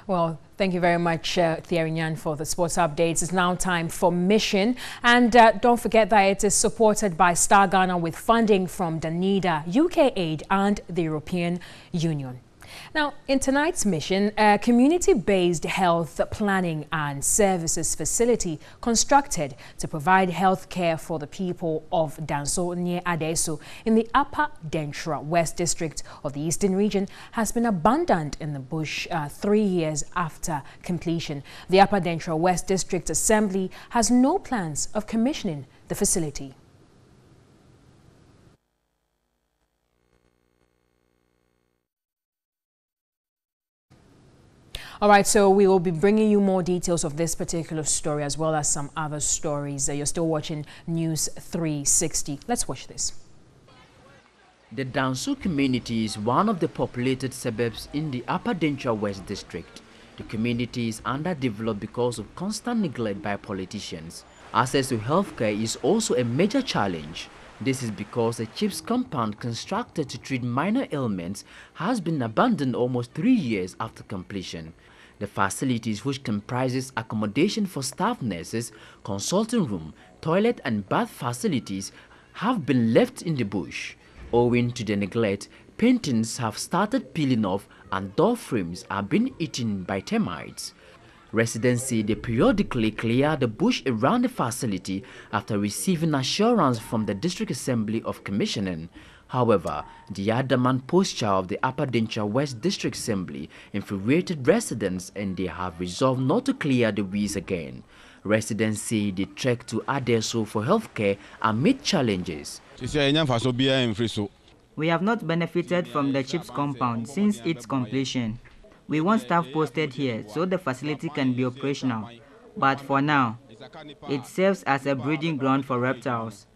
Well, thank you very much, Thierry Nyan, for the sports updates. It's now time for Mission. And don't forget that it is supported by Star Ghana with funding from Danida, UK Aid and the European Union. Now, in tonight's Mission, a community-based health planning and services facility constructed to provide health care for the people of Danso near Adeso in the Upper Dentra West District of the Eastern Region has been abandoned in the bush 3 years after completion. The Upper Dentra West District Assembly has no plans of commissioning the facility. All right, so we will be bringing you more details of this particular story as well as some other stories. You're still watching News 360. Let's watch this. The Danso community is one of the populated suburbs in the Upper Dentra West District. The community is underdeveloped because of constant neglect by politicians. Access to healthcare is also a major challenge. This is because a Chps compound constructed to treat minor ailments has been abandoned almost 3 years after completion. The facilities, which comprises accommodation for staff nurses, consulting room, toilet and bath facilities, have been left in the bush. Owing to the neglect, paintings have started peeling off and door frames are being eaten by termites. Residents say they periodically clear the bush around the facility after receiving assurance from the District Assembly of commissioning. However, the adamant posture of the Upper Dentra West District Assembly infuriated residents and they have resolved not to clear the weeds again. Residents say they trek to Adeso for healthcare amid challenges. We have not benefited from the Chps compound since its completion. We want staff posted here so the facility can be operational. But for now, it serves as a breeding ground for reptiles.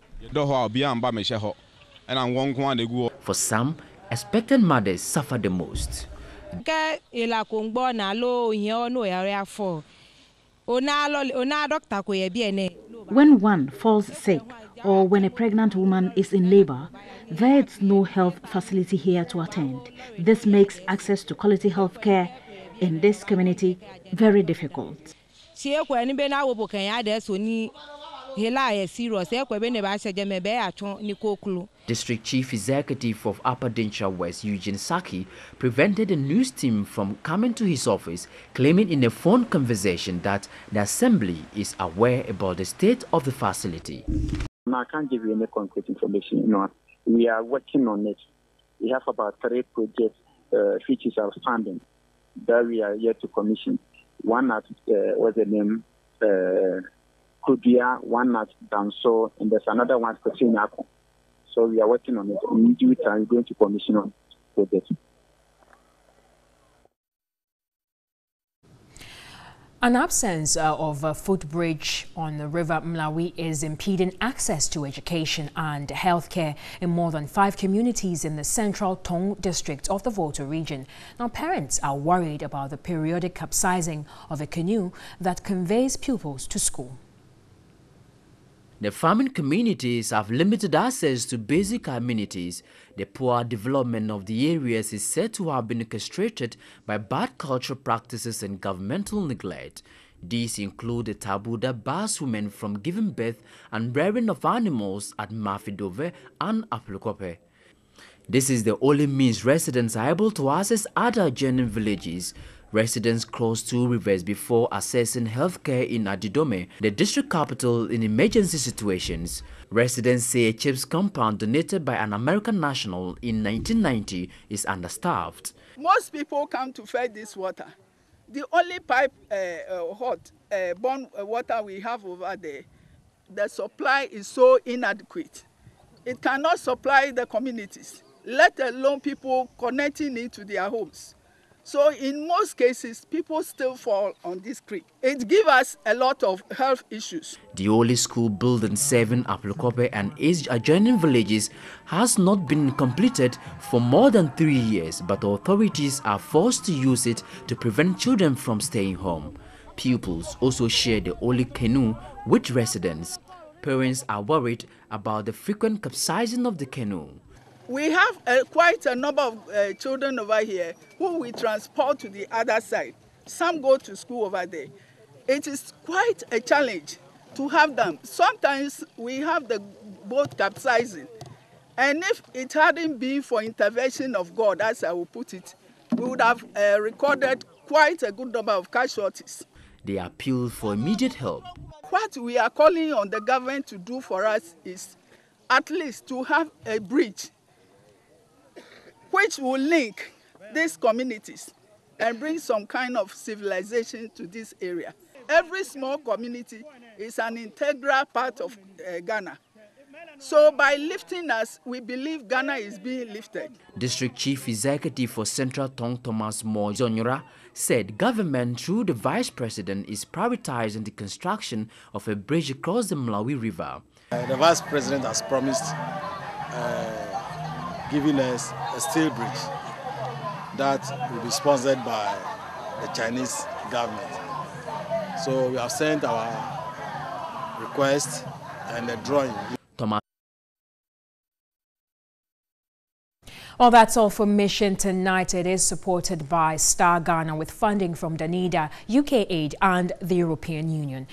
For some, expectant mothers suffer the most. When one falls sick or when a pregnant woman is in labor, there is no health facility here to attend. This makes access to quality health care in this community very difficult. District Chief Executive of Upper Dentra West, Eugene Saki, prevented the news team from coming to his office, claiming in a phone conversation that the assembly is aware about the state of the facility. I can't give you any concrete information. We are working on it. We have about 3 projects which is outstanding that we are yet to commission. One at what's the name? Kudia, one at Danso, and there's another one at Kosinako. So we are working on it. In due time, we're going to commission on projects. An absence of a footbridge on the River Mlawi is impeding access to education and healthcare in more than 5 communities in the central Tongu district of the Volta region. Now, parents are worried about the periodic capsizing of a canoe that conveys pupils to school. The farming communities have limited access to basic amenities. The poor development of the areas is said to have been orchestrated by bad cultural practices and governmental neglect. These include the taboo that bars women from giving birth and rearing of animals at Mafidove and Aplukope. This is the only means residents are able to access other adjoining villages. Residents cross 2 rivers before accessing healthcare in Adidome, the district capital, in emergency situations. Residents say a Chps compound donated by an American national in 1990 is understaffed. Most people come to fetch this water. The only pipe borne water we have over there, the supply is so inadequate. It cannot supply the communities, let alone people connecting it to their homes. So in most cases, people still fall on this creek. It gives us a lot of health issues. The only school building serving Aplukope and its adjoining villages has not been completed for more than 3 years, but authorities are forced to use it to prevent children from staying home. Pupils also share the only canoe with residents. Parents are worried about the frequent capsizing of the canoe. We have quite a number of children over here who we transport to the other side. Some go to school over there. It is quite a challenge to have them. Sometimes we have the boat capsizing. And if it hadn't been for intervention of God, as I will put it, we would have recorded quite a good number of casualties. They appealed for immediate help. What we are calling on the government to do for us is at least to have a bridge which will link these communities and bring some kind of civilization to this area. Every small community is an integral part of Ghana. So by lifting us, we believe Ghana is being lifted. District Chief Executive for Central Tongu Thomas Mo Zonyora said government through the Vice President is prioritizing the construction of a bridge across the Malawi River. The Vice President has promised giving us a steel bridge that will be sponsored by the Chinese government. So we have sent our request and the drawing. Well, that's all for Mission tonight. It is supported by Star Ghana with funding from Danida, UK Aid and the European Union.